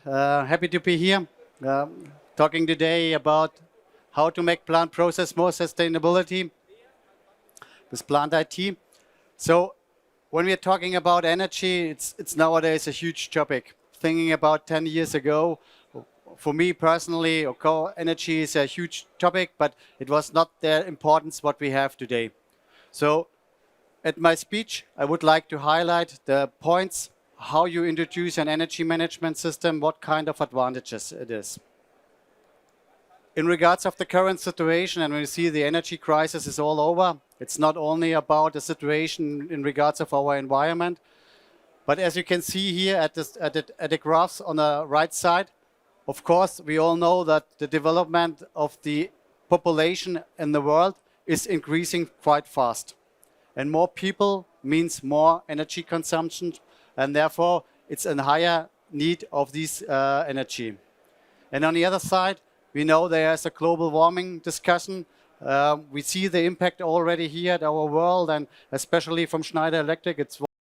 Happy to be here, talking today about how to make plant process more sustainability with plant IT. So when we're talking about energy, it's nowadays a huge topic. Thinking about 10 years ago, for me personally, energy is a huge topic, but it was not the importance what we have today. So at my speech, I would like to highlight the points, how you introduce an energy management system, what kind of advantages it is. In regards of the current situation, and we see the energy crisis is all over, it's not only about the situation in regards of our environment, but as you can see here at the graphs on the right side, of course, we all know that the development of the population in the world is increasing quite fast. And more people means more energy consumption, and therefore it's a higher need of this energy. And on the other side, we know there's a global warming discussion. We see the impact already here at our world, and especially from Schneider Electric. It's